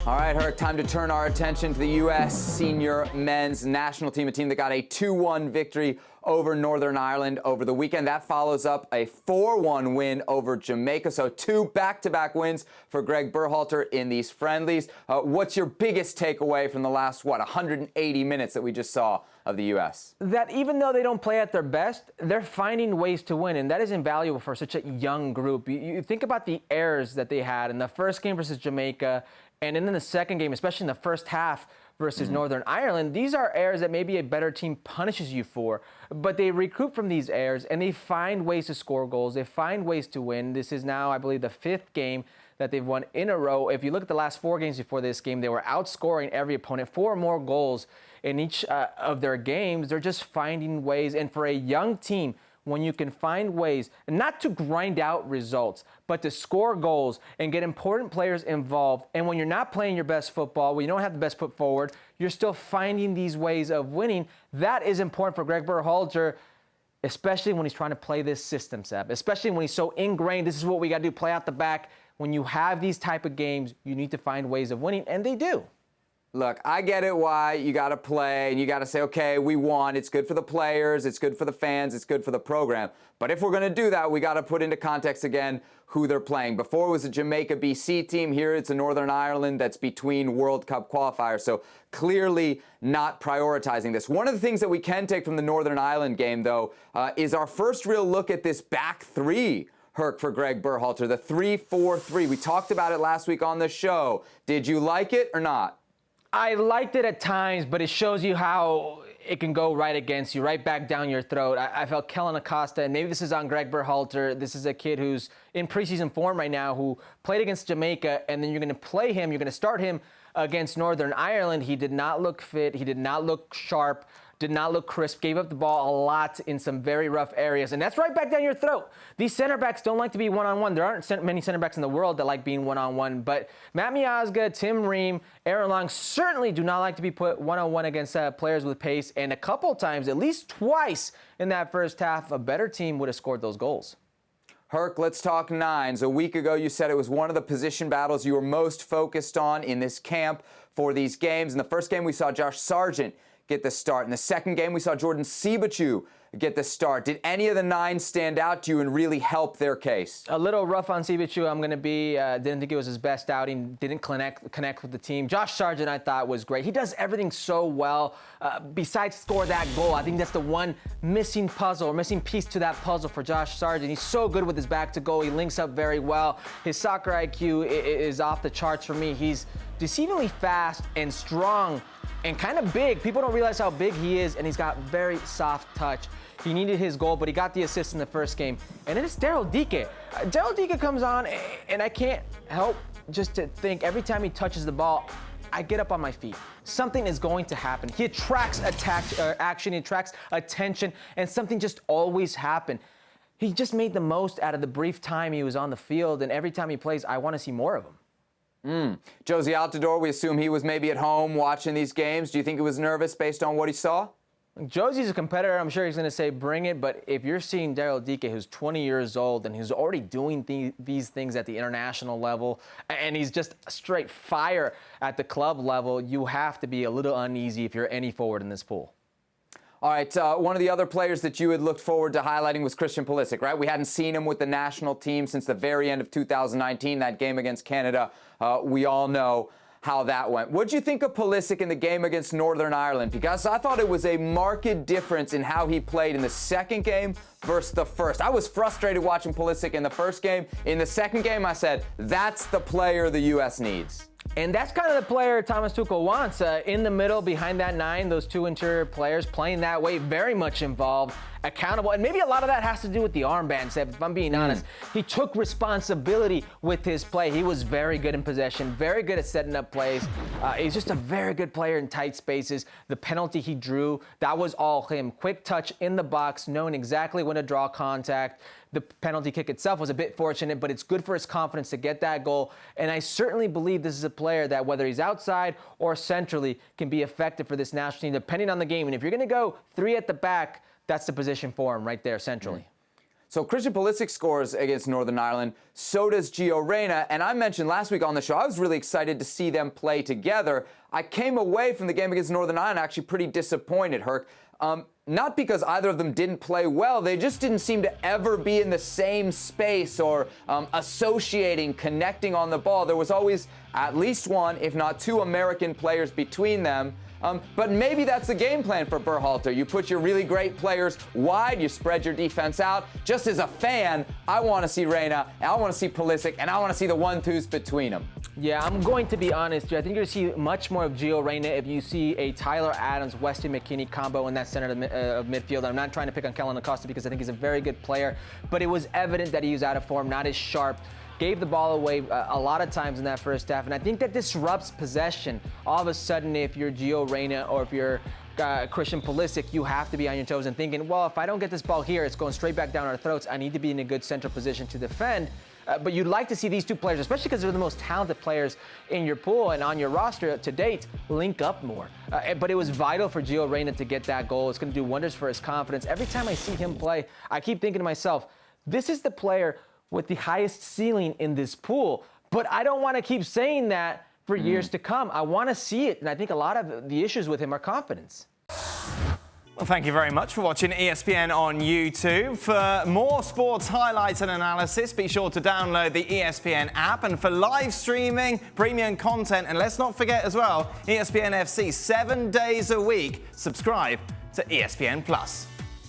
All right, Herc, time to turn our attention to the U.S. senior men's national team, a team that got a 2-1 victory over Northern Ireland over the weekend. That follows up a 4-1 win over Jamaica. So 2 back-to-back wins for Gregg Berhalter in these friendlies. What's your biggest takeaway from the last, 180 minutes that we just saw of the U.S.? That even though they don't play at their best, they're finding ways to win, and that is invaluable for such a young group. You think about the errors that they had in the first game versus Jamaica, and then in the second game, especially in the first half versus Northern Ireland. These are errors that maybe a better team punishes you for, but they recoup from these errors and they find ways to score goals. They find ways to win. This is now, I believe, the 5th game that they've won in a row. If you look at the last 4 games before this game, they were outscoring every opponent, 4 more goals in each of their games. They're just finding ways. And for a young team, when you can find ways, not to grind out results, but to score goals and get important players involved. And when you're not playing your best football, when you don't have the best foot forward, you're still finding these ways of winning. That is important for Gregg Berhalter, especially when he's trying to play this system, Seb, especially when he's so ingrained. This is what we got to do, play out the back. When you have these type of games, you need to find ways of winning, and they do. Look, I get it why you got to play and you got to say, okay, we won. It's good for the players. It's good for the fans. It's good for the program. But if we're going to do that, we got to put into context again who they're playing. Before it was a Jamaica BC team. Here it's a Northern Ireland that's between World Cup qualifiers. So clearly not prioritizing this. One of the things that we can take from the Northern Ireland game, though, is our first real look at this back three. Herc, for Gregg Berhalter, the 3-4-3. We talked about it last week on the show. Did you like it or not? I liked it at times, but it shows you how it can go right against you, right back down your throat. I felt Kellen Acosta, and maybe this is on Gregg Berhalter. This is a kid who's in preseason form right now, who played against Jamaica, and then you're going to play him, you're going to start him against Northern Ireland. He did not look fit. He did not look sharp. Did not look crisp, gave up the ball a lot in some very rough areas, and that's right back down your throat. These center backs don't like to be one-on-one. There aren't many center backs in the world that like being one-on-one, but Matt Miazga, Tim Ream, Aaron Long certainly do not like to be put one-on-one against players with pace, and a couple times, at least twice in that first half, a better team would have scored those goals. Herc, let's talk nines. A week ago, you said it was one of the position battles you were most focused on in this camp for these games. In the first game, we saw Josh Sargent get the start. In the second game, we saw Jordan Siebatcheu get the start. Did any of the nines stand out to you and really help their case? A little rough on Siebatcheu, I'm going to be. Didn't think it was his best outing. Didn't connect with the team. Josh Sargent, I thought, was great. He does everything so well. Besides score that goal, I think that's the one missing puzzle or missing piece to that puzzle for Josh Sargent. He's so good with his back to goal. He links up very well. His soccer IQ is off the charts for me. He's deceivingly fast and strong and kind of big. People don't realize how big he is, and he's got very soft touch. He needed his goal, but he got the assist in the first game. And then it's Daryl Dike. Daryl Dike comes on, and I can't help just to think every time he touches the ball, I get up on my feet. Something is going to happen. He attracts action, he attracts attention, and something just always happens. He just made the most out of the brief time he was on the field, and every time he plays, I want to see more of him. Josie Altidore, we assume he was maybe at home watching these games. Do you think he was nervous based on what he saw? Josie's a competitor. I'm sure he's going to say, bring it. But if you're seeing Daryl Dike, who's 20 years old and who's already doing these things at the international level, and he's just straight fire at the club level, you have to be a little uneasy if you're any forward in this pool. All right, one of the other players that you had looked forward to highlighting was Christian Pulisic, right? We hadn't seen him with the national team since the very end of 2019, that game against Canada. We all know how that went. What did you think of Pulisic in the game against Northern Ireland? Because I thought it was a marked difference in how he played in the second game versus the first. I was frustrated watching Pulisic in the first game. In the second game, I said, that's the player the U.S. needs. And that's kind of the player Thomas Tuchel wants. In the middle, behind that 9, those 2 interior players playing that way, very much involved, accountable. And maybe a lot of that has to do with the armband, Seb, if I'm being honest. He took responsibility with his play. He was very good in possession, very good at setting up plays. He's just a very good player in tight spaces. The penalty he drew, that was all him. Quick touch in the box, knowing exactly when to draw contact. The penalty kick itself was a bit fortunate, but it's good for his confidence to get that goal. And I certainly believe this is a player that, whether he's outside or centrally, can be effective for this national team, depending on the game. And if you're going to go 3 at the back, that's the position for him right there centrally. So Christian Pulisic scores against Northern Ireland. So does Gio Reyna. And I mentioned last week on the show, I was really excited to see them play together. I came away from the game against Northern Ireland actually pretty disappointed, Herc. Not because either of them didn't play well, they just didn't seem to ever be in the same space or associating, connecting on the ball. There was always at least one, if not two American players between them. But maybe that's the game plan for Berhalter. You put your really great players wide, you spread your defense out. Just as a fan, I want to see Reyna, and I want to see Pulisic, and I want to see the 1-2s between them. Yeah, I'm going to be honest here. I think you're going to see much more of Gio Reyna if you see a Tyler Adams, Weston, McKennie combo in that center of midfield. I'm not trying to pick on Kellen Acosta because I think he's a very good player, but it was evident that he was out of form, not as sharp. Gave the ball away a lot of times in that first half, and I think that disrupts possession. All of a sudden, if you're Gio Reyna or if you're Christian Pulisic, you have to be on your toes and thinking, well, if I don't get this ball here, it's going straight back down our throats. I need to be in a good central position to defend. But you'd like to see these two players, especially because they're the most talented players in your pool and on your roster to date, link up more. But it was vital for Gio Reyna to get that goal. It's going to do wonders for his confidence. Every time I see him play, I keep thinking to myself, this is the player with the highest ceiling in this pool. But I don't want to keep saying that for years to come. I want to see it, and I think a lot of the issues with him are confidence. Well, thank you very much for watching ESPN on YouTube. For more sports highlights and analysis, be sure to download the ESPN app. And for live streaming, premium content, and let's not forget as well, ESPN FC 7 days a week. Subscribe to ESPN+.